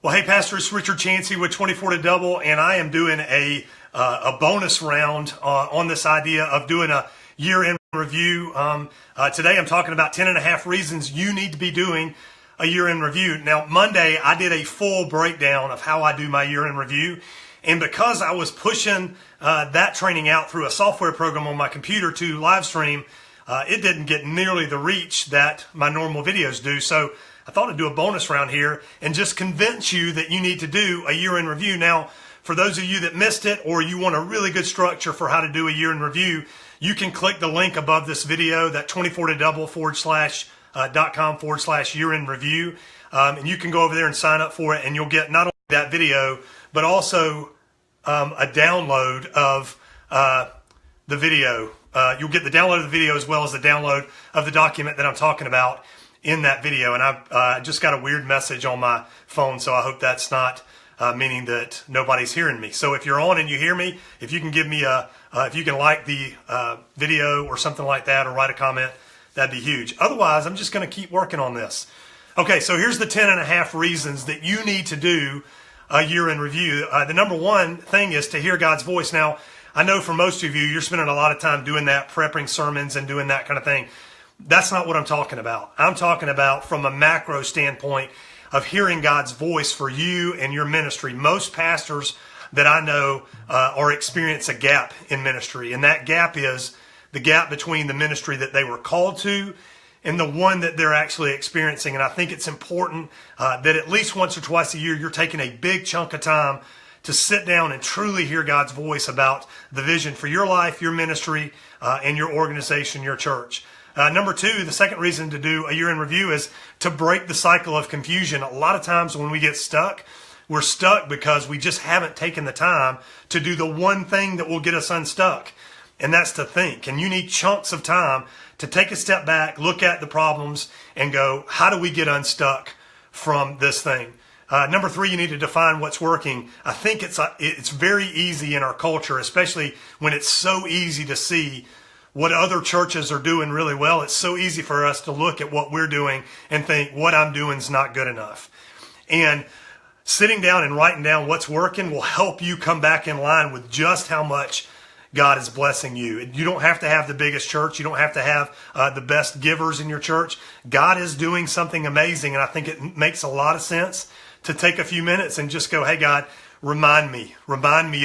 Well, hey, Pastor, it's Richard Chancey with 24 to Double, and I am doing a bonus round on this idea of doing a year-end review. Today I'm talking about 10 and a half reasons you need to be doing a year-end review. Now, Monday, I did a full breakdown of how I do my year-end review, and because I was pushing that training out through a software program on my computer to live stream, it didn't get nearly the reach that my normal videos do. So I thought I'd do a bonus round here and just convince you that you need to do a year-end review. Now, for those of you that missed it or you want a really good structure for how to do a year-end review, you can click the link above this video, that 24todouble.com/year-end review. And you can go over there and sign up for it, and you'll get not only that video, but also a download of the video. You'll get the download of the video as well as the download of the document that I'm talking about in that video. And I just got a weird message on my phone, so I hope that's not meaning that nobody's hearing me. So if you're on and you hear me, if you can give me if you can like the video or something like that, or write a comment, that'd be huge. Otherwise, I'm just going to keep working on this. Okay, so here's the 10 and a half reasons that you need to do a year-end review. The number one thing is to hear God's voice. Now, I know for most of you, you're spending a lot of time doing that, prepping sermons and doing that kind of thing. That's not what I'm talking about. I'm talking about from a macro standpoint of hearing God's voice for you and your ministry. Most pastors that I know are experience a gap in ministry, and that gap is the gap between the ministry that they were called to and the one that they're actually experiencing. And I think it's important that at least once or twice a year, you're taking a big chunk of time to sit down and truly hear God's voice about the vision for your life, your ministry, and your organization, your church. Number two, the second reason to do a year-end review is to break the cycle of confusion. A lot of times when we get stuck, we're stuck because we just haven't taken the time to do the one thing that will get us unstuck, and that's to think. And you need chunks of time to take a step back, look at the problems, and go, how do we get unstuck from this thing? Number three, you need to define what's working. I think it's very easy in our culture, especially when it's so easy to see what other churches are doing really well. It's so easy for us to look at what we're doing and think what I'm doing is not good enough. And sitting down and writing down what's working will help you come back in line with just how much God is blessing you. You don't have to have the biggest church. You don't have to have the best givers in your church. God is doing something amazing, and I think it makes a lot of sense to take a few minutes and just go, hey, God, remind me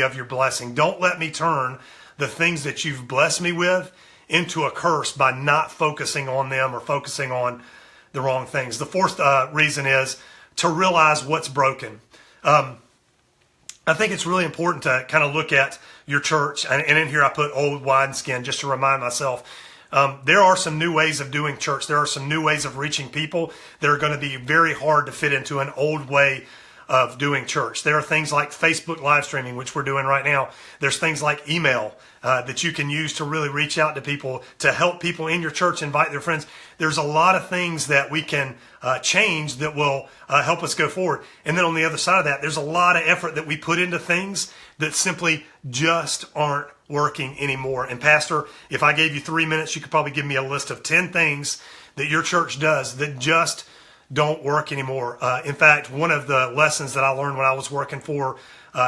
of your blessing. Don't let me turn the things that you've blessed me with into a curse by not focusing on them or focusing on the wrong things. The fourth reason is to realize what's broken. I think it's really important to kind of look at your church, and in here I put old wineskin just to remind myself. There are some new ways of doing church. There are some new ways of reaching people that are going to be very hard to fit into an old way of doing church. There are things like Facebook live streaming, which we're doing right now. There's things like email that you can use to really reach out to people, to help people in your church invite their friends. There's a lot of things that we can change that will help us go forward. And then on the other side of that, there's a lot of effort that we put into things that simply just aren't working anymore. And Pastor, if I gave you 3 minutes, you could probably give me a list of 10 things that your church does that just don't work anymore. In fact, one of the lessons that I learned when I was working for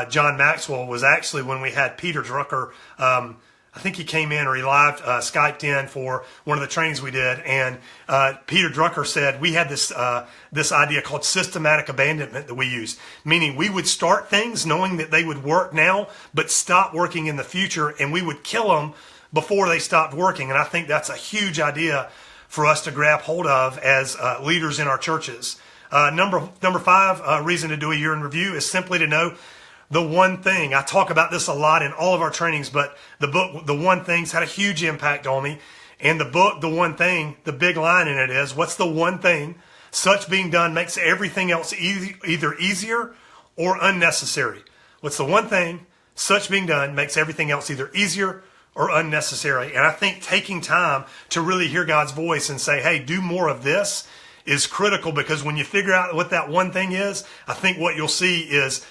John Maxwell was actually when we had Peter Drucker. I think he came in, or he live Skyped in for one of the trainings we did, and Peter Drucker said we had this idea called systematic abandonment that we used, meaning we would start things knowing that they would work now, but stop working in the future, and we would kill them before they stopped working. And I think that's a huge idea for us to grab hold of as leaders in our churches. Number five reason to do a year-end review is simply to know the one thing. I talk about this a lot in all of our trainings, but the book, The One Thing's had a huge impact on me. And the book, The One Thing, the big line in it is, what's the one thing? Such being done makes everything else either easier or unnecessary. What's the one thing? Such being done makes everything else either easier or unnecessary. And I think taking time to really hear God's voice and say, hey, do more of this is critical, because when you figure out what that one thing is, I think what you'll see is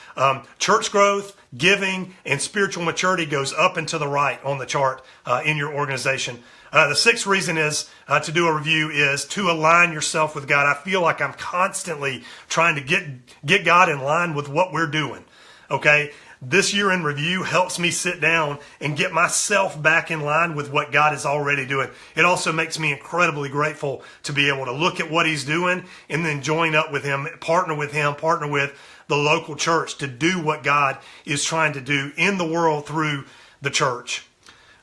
church growth, giving, and spiritual maturity goes up and to the right on the chart in your organization. The sixth reason is to do a review is to align yourself with God. I feel like I'm constantly trying to get God in line with what we're doing. Okay, this year in review helps me sit down and get myself back in line with what God is already doing. It also makes me incredibly grateful to be able to look at what he's doing and then join up with him, partner with the local church to do what God is trying to do in the world through the church.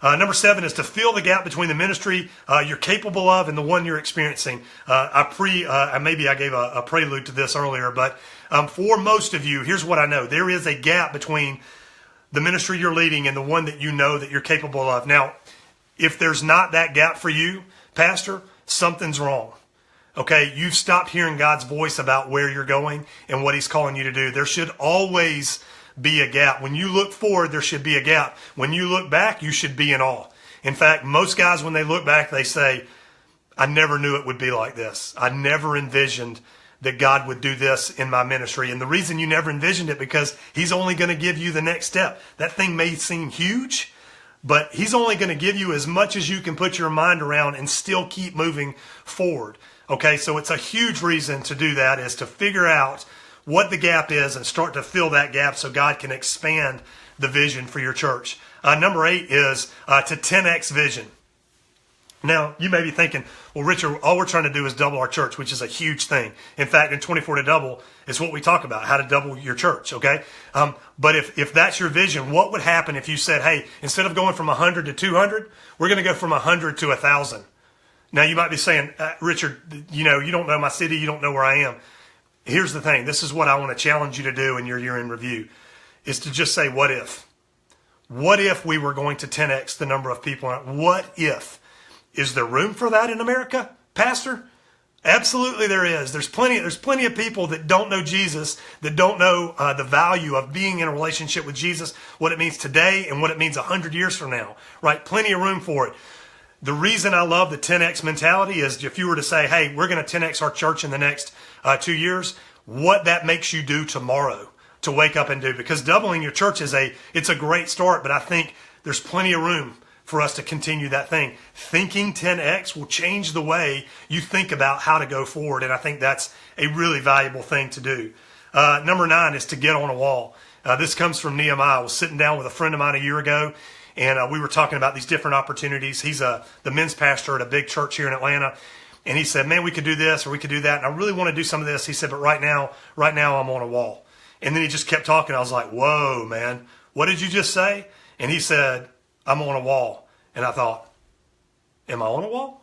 Number 7 is to fill the gap between the ministry you're capable of and the one you're experiencing. Maybe I gave a prelude to this earlier, but for most of you, here's what I know. There is a gap between the ministry you're leading and the one that you know that you're capable of. Now, if there's not that gap for you, Pastor, something's wrong. Okay, you've stopped hearing God's voice about where you're going and what he's calling you to do. There should always be a gap. When you look forward, there should be a gap. When you look back, you should be in awe. In fact, most guys, when they look back, they say, I never knew it would be like this. I never envisioned that God would do this in my ministry. And the reason you never envisioned it, because he's only going to give you the next step. That thing may seem huge, but he's only going to give you as much as you can put your mind around and still keep moving forward. Okay, so it's a huge reason to do that, is to figure out what the gap is and start to fill that gap so God can expand the vision for your church. Number 8 is to 10x vision. Now, you may be thinking, well, Richard, all we're trying to do is double our church, which is a huge thing. In fact, in 24 to Double is what we talk about, how to double your church, okay? But if that's your vision, what would happen if you said, hey, instead of going from 100 to 200, we're going to go from 100 to 1,000. Now, you might be saying, Richard, you don't know my city, you don't know where I am. Here's the thing. This is what I want to challenge you to do in your year in review, is to just say, what if? What if we were going to 10x the number of people? What if? Is there room for that in America, Pastor? Absolutely there is. There's plenty of people that don't know Jesus, that don't know the value of being in a relationship with Jesus, what it means today and what it means 100 years from now, right? Plenty of room for it. The reason I love the 10x mentality is if you were to say, hey, we're going to 10x our church in the next 2 years, what that makes you do tomorrow to wake up and do. Because doubling your church it's a great start, but I think there's plenty of room for us to continue that thing. Thinking 10x will change the way you think about how to go forward, and I think that's a really valuable thing to do. Number 9 is to get on a wall. This comes from Nehemiah. I was sitting down with a friend of mine a year ago, and we were talking about these different opportunities. He's the men's pastor at a big church here in Atlanta. And he said, man, we could do this or we could do that. And I really want to do some of this. He said, but right now I'm on a wall. And then he just kept talking. I was like, whoa, man, what did you just say? And he said, I'm on a wall. And I thought, am I on a wall?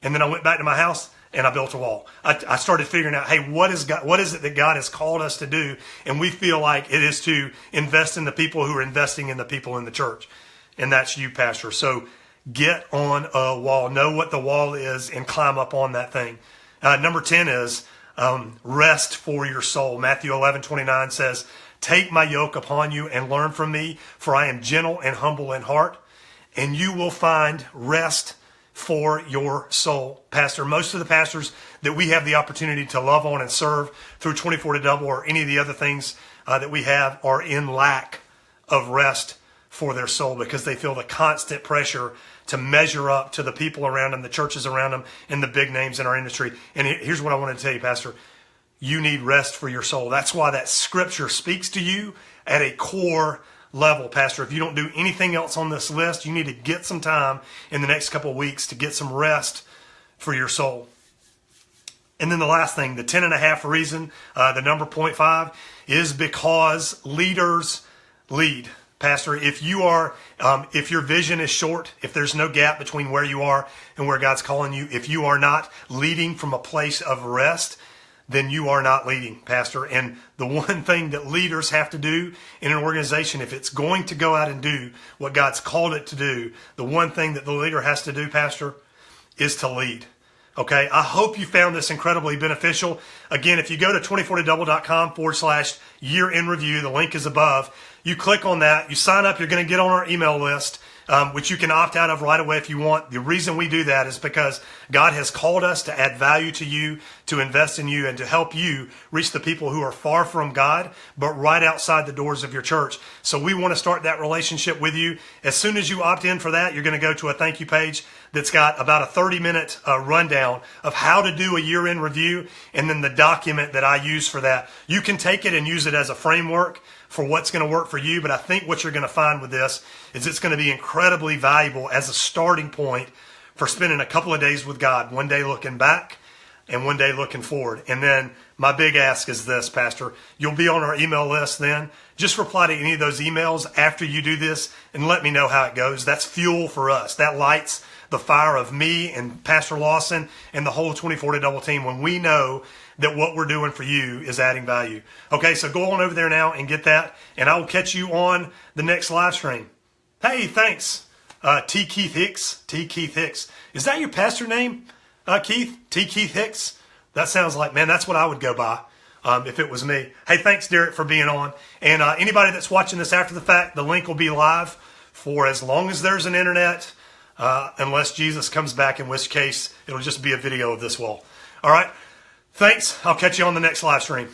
And then I went back to my house and I built a wall. I started figuring out, hey, what is it that God has called us to do? And we feel like it is to invest in the people who are investing in the people in the church. And that's you, Pastor. So get on a wall. Know what the wall is and climb up on that thing. Number 10 is rest for your soul. Matthew 11:29 says, take my yoke upon you and learn from me, for I am gentle and humble in heart, and you will find rest for your soul. Pastor, most of the pastors that we have the opportunity to love on and serve through 24 to Double or any of the other things that we have are in lack of rest for their soul because they feel the constant pressure to measure up to the people around them, the churches around them, and the big names in our industry. And here's what I want to tell you, Pastor. You need rest for your soul. That's why that scripture speaks to you at a core level, Pastor. If you don't do anything else on this list, you need to get some time in the next couple of weeks to get some rest for your soul. And then the last thing, the 10.5 reason, the number 0.5, is because leaders lead. Pastor, if your vision is short, if there's no gap between where you are and where God's calling you, if you are not leading from a place of rest, then you are not leading, Pastor. And the one thing that leaders have to do in an organization, if it's going to go out and do what God's called it to do, the one thing that the leader has to do, Pastor, is to lead. Okay, I hope you found this incredibly beneficial. Again, if you go to 24todouble.com/year in review, the link is above. You click on that, you sign up, you're going to get on our email list, which you can opt out of right away if you want. The reason we do that is because God has called us to add value to you, to invest in you, and to help you reach the people who are far from God, but right outside the doors of your church. So we want to start that relationship with you. As soon as you opt in for that, you're going to go to a thank you page that's got about a 30-minute rundown of how to do a year-end review, and then the document that I use for that. You can take it and use it as a framework for what's going to work for you, but I think what you're going to find with this is it's going to be incredibly valuable as a starting point for spending a couple of days with God, one day looking back and one day looking forward. And then my big ask is this, Pastor. You'll be on our email list then. Just reply to any of those emails after you do this and let me know how it goes. That's fuel for us. That lights the fire of me and Pastor Lawson and the whole 24 to Double team when we know that what we're doing for you is adding value. Okay, so go on over there now and get that, and I will catch you on the next live stream. Hey, thanks. T. Keith Hicks. T. Keith Hicks. Is that your pastor name, Keith? T. Keith Hicks? That sounds like, man, that's what I would go by if it was me. Hey, thanks, Derek, for being on. And anybody that's watching this after the fact, the link will be live for as long as there's an internet, unless Jesus comes back, in which case it'll just be a video of this wall. All right? Thanks. I'll catch you on the next live stream.